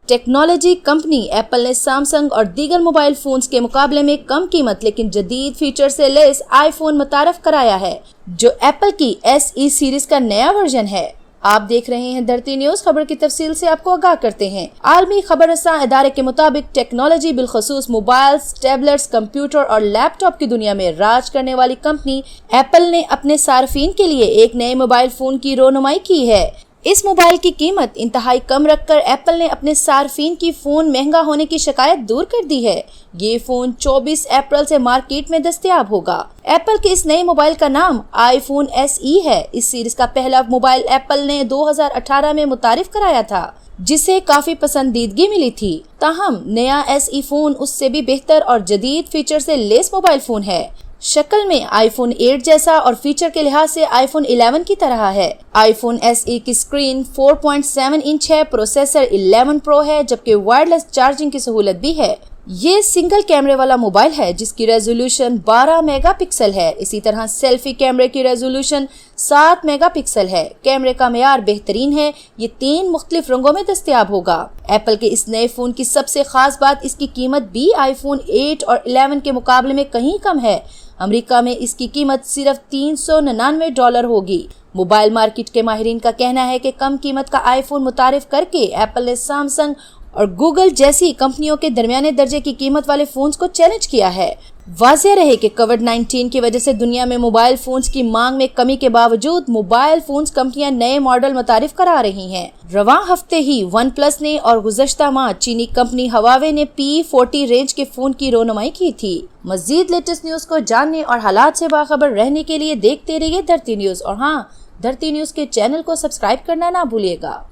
Technology company Apple ने Samsung और दीगर मोबाइल फोन्स के मुकाबले में कम कीमत लेकिन जदीद फीचर से लैस आईफोन मुतारफ कराया है, जो एप्पल की SE सीरीज का नया वर्जन है। आप देख रहे हैं धरती न्यूज। खबर की तफसील से आपको आगाह करते हैं। आलमी खबर रसां इदारे के मुताबिक टेक्नोलॉजी बिलखसूस मोबाइल्स, टैबलेट्स, कंप्यूटर और लैपटॉप की दुनिया में राज करने वाली कंपनी एप्पल ने अपने सार्फिन के लिए एक नए मोबाइल फोन की रोनुमाई की है। इस मोबाइल की कीमत इंतहाई कम रखकर एप्पल ने अपने सार्फिन की फोन महंगा होने की शिकायत दूर कर दी है। ये फोन 24 अप्रैल से मार्केट में दस्तयाब होगा। एप्पल के इस नए मोबाइल का नाम आईफोन SE है। इस सीरीज का पहला मोबाइल एप्पल ने 2018 में मुतारिफ कराया था, जिसे काफी पसंदीदगी मिली थी। ताहम नया SE फोन उससे भी बेहतर और जदीद फीचर से लैस मोबाइल फोन है। शक्ल में आईफोन 8 जैसा और फीचर के लिहाज से आईफोन 11 की तरह है। आईफोन SE की स्क्रीन 4.7 इंच है, प्रोसेसर 11 प्रो है, जबकि वायरलेस चार्जिंग की सहूलत भी है। ये सिंगल कैमरे वाला मोबाइल है जिसकी रेजोल्यूशन 12 मेगापिक्सल है। इसी तरह सेल्फी कैमरे की रेजोल्यूशन 7 मेगापिक्सल है। कैमरे का मेयार बेहतरीन है। ये 3 मुख्तलिफ रंगों में दस्तयाब होगा। एप्पल के इस नए फोन की सबसे खास बात इसकी कीमत भी आईफोन 8 और 11 के मुकाबले में कहीं कम है। अमेरिका में इसकी कीमत सिर्फ $399 होगी। मोबाइल मार्केट के माहिरीन का कहना है कि कम कीमत का आईफोन मुतारिफ करके एप्पल ने सैमसंग और गूगल जैसी कंपनियों के दरमियाने दर्जे की कीमत वाले फोन्स को चैलेंज किया है। वाज़ेह रहे कि कोविड-19 की वजह से दुनिया में मोबाइल फोन्स की मांग में कमी के बावजूद मोबाइल फोन्स कंपनियां नए मॉडल मुतारिफ करा रही हैं। रवां हफ्ते ही वन प्लस ने और गुज़श्ता माह चीनी कंपनी हवावे ने P40 रेंज के फोन की रोनुमाई की थी। मजीद लेटेस्ट न्यूज को जानने और हालात से बाखबर रहने के लिए देखते रहिए धरती न्यूज, और हाँ, धरती न्यूज के चैनल को सब्सक्राइब करना ना भूलिएगा।